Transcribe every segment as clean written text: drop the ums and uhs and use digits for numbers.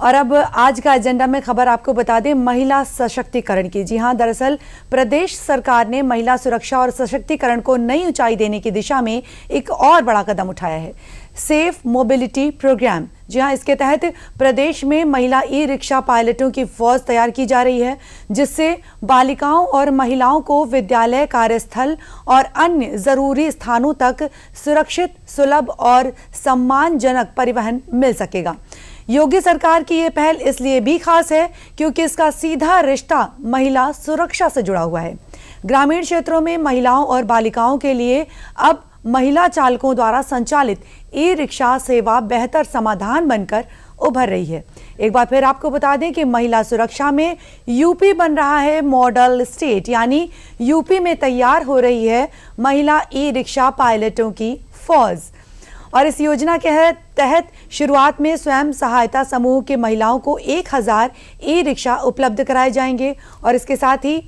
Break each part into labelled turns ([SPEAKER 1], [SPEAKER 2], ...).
[SPEAKER 1] और अब आज का एजेंडा में खबर आपको बता दें महिला सशक्तिकरण की। जी हां, दरअसल प्रदेश सरकार ने महिला सुरक्षा और सशक्तिकरण को नई ऊंचाई देने की दिशा में एक और बड़ा कदम उठाया है, सेफ मोबिलिटी प्रोग्राम। जी हां, इसके तहत प्रदेश में महिला ई रिक्शा पायलटों की फौज तैयार की जा रही है, जिससे बालिकाओं और महिलाओं को विद्यालय, कार्यस्थल और अन्य जरूरी स्थानों तक सुरक्षित, सुलभ और सम्मानजनक परिवहन मिल सकेगा। योगी सरकार की ये पहल इसलिए भी खास है क्योंकि इसका सीधा रिश्ता महिला सुरक्षा से जुड़ा हुआ है। ग्रामीण क्षेत्रों में महिलाओं और बालिकाओं के लिए अब महिला चालकों द्वारा संचालित ई रिक्शा सेवा बेहतर समाधान बनकर उभर रही है। एक बार फिर आपको बता दें कि महिला सुरक्षा में यूपी बन रहा है मॉडल स्टेट, यानी यूपी में तैयार हो रही है महिला ई रिक्शा पायलटों की फौज। और इस योजना के तहत शुरुआत में स्वयं सहायता समूह के महिलाओं को 1000 ई रिक्शा उपलब्ध कराए जाएंगे और इसके साथ ही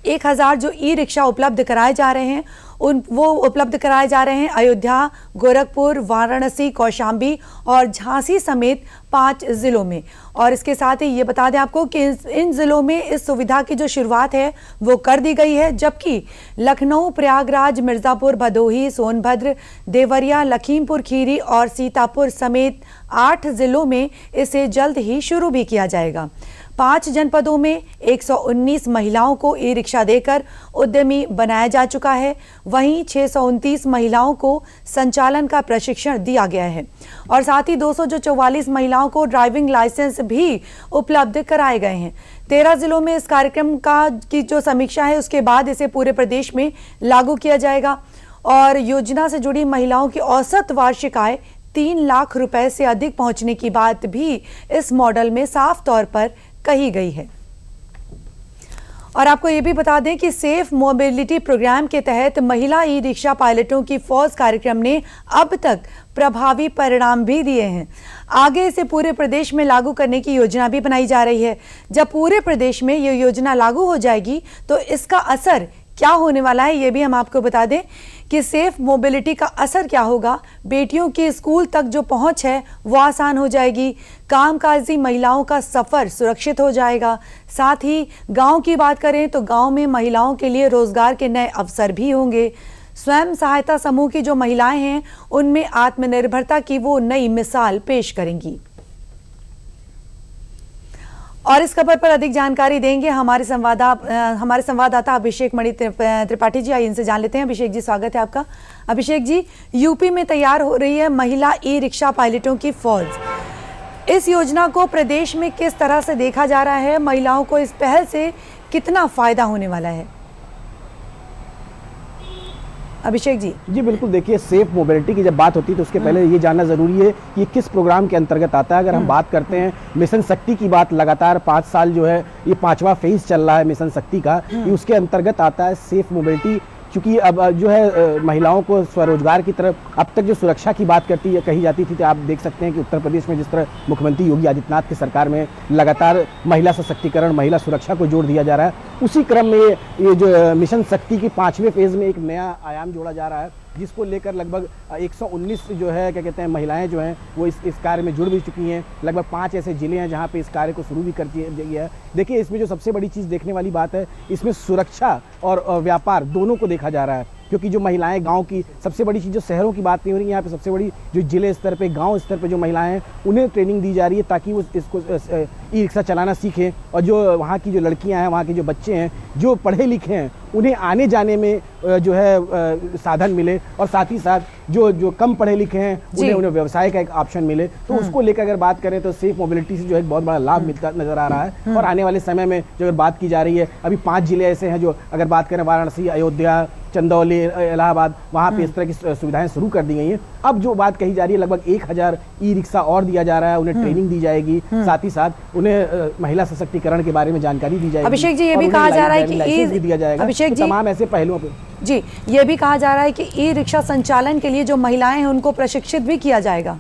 [SPEAKER 1] 1000 जो ई रिक्शा उपलब्ध कराए जा रहे हैं वो उपलब्ध कराए जा रहे हैं अयोध्या, गोरखपुर, वाराणसी, कौशाम्बी और झांसी समेत 5 जिलों में। और इसके साथ ही ये बता दें आपको कि इन जिलों में इस सुविधा की जो शुरुआत है वो कर दी गई है, जबकि लखनऊ, प्रयागराज, मिर्जापुर, भदोही, सोनभद्र, देवरिया, लखीमपुर खीरी और सीतापुर समेत 8 जिलों में इसे जल्द ही शुरू भी किया जाएगा। 5 जनपदों में 119 महिलाओं को ई रिक्शा देकर उद्यमी बनाया जा चुका है। वहीं 629 महिलाओं को संचालन का प्रशिक्षण दिया गया है और साथ ही 244 महिलाओं को ड्राइविंग लाइसेंस भी उपलब्ध कराए गए हैं। 13 जिलों में इस कार्यक्रम की जो समीक्षा है उसके बाद इसे पूरे प्रदेश में लागू किया जाएगा और योजना से जुड़ी महिलाओं की औसत वार्षिक आय 3 लाख रुपए से अधिक पहुंचने की बात भी इस मॉडल में साफ तौर पर कही गई है। और आपको ये भी बता दें कि सेफ मोबिलिटी प्रोग्राम के तहत महिला ई रिक्शा पायलटों की फौज कार्यक्रम ने अब तक प्रभावी परिणाम भी दिए हैं। आगे इसे पूरे प्रदेश में लागू करने की योजना भी बनाई जा रही है। जब पूरे प्रदेश में ये योजना लागू हो जाएगी तो इसका असर क्या होने वाला है, ये भी हम आपको बता दें कि सेफ मोबिलिटी का असर क्या होगा। बेटियों की स्कूल तक जो पहुंच है वो आसान हो जाएगी, कामकाजी महिलाओं का सफर सुरक्षित हो जाएगा। साथ ही गांव की बात करें तो गांव में महिलाओं के लिए रोजगार के नए अवसर भी होंगे। स्वयं सहायता समूह की जो महिलाएं हैं उनमें आत्मनिर्भरता की वो नई मिसाल पेश करेंगी। और इस खबर पर अधिक जानकारी देंगे हमारे संवाददाता अभिषेक मणि त्रिपाठी जी। आइए इनसे जान लेते हैं। अभिषेक जी, स्वागत है आपका। अभिषेक जी, यूपी में तैयार हो रही है महिला ई रिक्शा पायलटों की फौज। इस योजना को प्रदेश में किस तरह से देखा जा रहा है? महिलाओं को इस पहल से कितना फायदा होने वाला है? अभिषेक जी
[SPEAKER 2] बिल्कुल। देखिए, सेफ मोबिलिटी की जब बात होती है तो उसके पहले ये जानना जरूरी है कि किस प्रोग्राम के अंतर्गत आता है। अगर हम बात करते हैं मिशन शक्ति की बात, लगातार 5 साल जो है ये 5वां फेज चल रहा है मिशन शक्ति का, ये उसके अंतर्गत आता है सेफ मोबिलिटी। क्योंकि अब जो है महिलाओं को स्वरोजगार की तरफ अब तक जो सुरक्षा की बात कही जाती थी, तो आप देख सकते हैं कि उत्तर प्रदेश में जिस तरह मुख्यमंत्री योगी आदित्यनाथ की सरकार में लगातार महिला सशक्तिकरण, महिला सुरक्षा को जोड़ दिया जा रहा है। उसी क्रम में ये जो मिशन शक्ति के 5वें फेज में एक नया आयाम जोड़ा जा रहा है, जिसको लेकर लगभग 119 जो है क्या कहते हैं महिलाएं जो हैं वो इस कार्य में जुड़ भी चुकी हैं। लगभग 5 ऐसे जिले हैं जहां पे इस कार्य को शुरू भी कर दिया है। देखिए, इसमें जो सबसे बड़ी चीज़ देखने वाली बात है, इसमें सुरक्षा और व्यापार दोनों को देखा जा रहा है। क्योंकि जो महिलाएं गांव की, सबसे बड़ी चीज़ जो शहरों की बात नहीं हो रही, यहाँ पे सबसे बड़ी जो जिले स्तर पे, गांव स्तर पे जो महिलाएं हैं उन्हें ट्रेनिंग दी जा रही है ताकि वो इसको ई रिक्शा चलाना सीखें। और जो वहाँ की जो लड़कियां हैं, वहाँ के जो बच्चे हैं जो पढ़े लिखे हैं, उन्हें आने जाने में जो है साधन मिले और साथ ही साथ जो कम पढ़े लिखे हैं उन्हें व्यवसाय का एक ऑप्शन मिले। तो उसको लेकर अगर बात करें तो सेफ मोबिलिटी से जो है बहुत बड़ा लाभ मिलता नजर आ रहा है। और आने वाले समय में जो अगर बात की जा रही है, अभी 5 जिले ऐसे हैं जो अगर बात करें वाराणसी, अयोध्या, चंदौली, इलाहाबाद, वहाँ पे इस तरह की सुविधाएं शुरू कर दी गई हैं। अब जो बात कही जा रही है, लगभग 1000 ई रिक्शा और दिया जा रहा है, उन्हें ट्रेनिंग दी जाएगी, साथ ही साथ उन्हें महिला सशक्तिकरण के बारे में जानकारी दी जाएगी।
[SPEAKER 1] अभिषेक जी, ये भी कहा जा रहा है कि
[SPEAKER 2] भी दिया जाएगा।
[SPEAKER 1] अभिषेक जी,
[SPEAKER 2] तमाम ऐसे पहलुओं पे
[SPEAKER 1] जी ये भी कहा जा रहा है कि ई रिक्शा संचालन के लिए जो महिलाएं हैं उनको प्रशिक्षित भी किया जाएगा।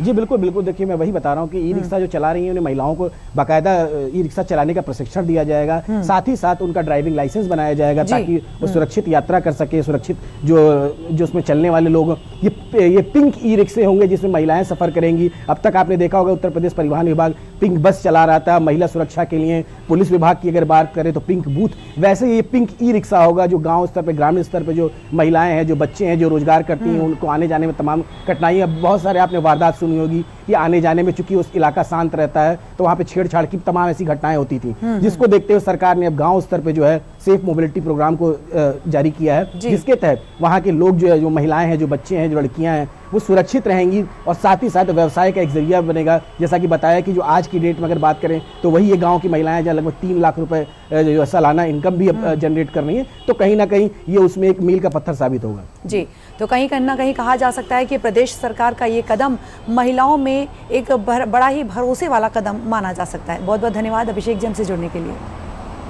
[SPEAKER 2] जी बिल्कुल बिल्कुल, देखिए मैं वही बता रहा हूँ कि ई रिक्शा जो चला रही है उन्हें महिलाओं को बाकायदा ई रिक्शा चलाने का प्रशिक्षण दिया जाएगा, साथ ही साथ उनका ड्राइविंग लाइसेंस बनाया जाएगा ताकि वो सुरक्षित यात्रा कर सके, सुरक्षित जो उसमें चलने वाले लोग, ये पिंक ई रिक्शे होंगे जिसमें महिलाएं सफर करेंगी। अब तक आपने देखा होगा उत्तर प्रदेश परिवहन विभाग पिंक बस चला रहा था महिला सुरक्षा के लिए, पुलिस विभाग की अगर बात करें तो पिंक बूथ, वैसे ये पिंक ई रिक्शा होगा जो गांव स्तर पे, ग्रामीण स्तर पे जो महिलाएं हैं, जो बच्चे हैं, जो रोजगार करती हैं, उनको आने जाने में तमाम कठिनाइयां, बहुत सारे आपने वारदात सुनी होगी कि आने जाने में, चूंकि उस इलाका शांत रहता है तो वहां पे छेड़छाड़ की तमाम ऐसी घटनाएं होती थी, जिसको देखते हुए सरकार ने अब गांव स्तर पे जो है सेफ मोबिलिटी प्रोग्राम को जारी किया है, जिसके तहत वहां के लोग जो है, जो महिलाएं हैं, जो बच्चे हैं, जो लड़कियां हैं, वो सुरक्षित रहेंगी और साथ ही साथ व्यवसाय का एक जरिया बनेगा। जैसा कि बताया कि जो आज की डेट में अगर बात करें तो वही ये गांव की महिलाएं जहाँ लगभग 3 लाख रुपए जो सालाना इनकम भी जनरेट कर रही है, तो कहीं ना कहीं ये उसमें एक मील का पत्थर साबित होगा।
[SPEAKER 1] जी, तो कहीं ना कहीं कहा जा सकता है कि प्रदेश सरकार का ये कदम महिलाओं में एक बड़ा ही भरोसे वाला कदम माना जा सकता है। बहुत बहुत धन्यवाद अभिषेक जी हमसे जुड़ने के लिए।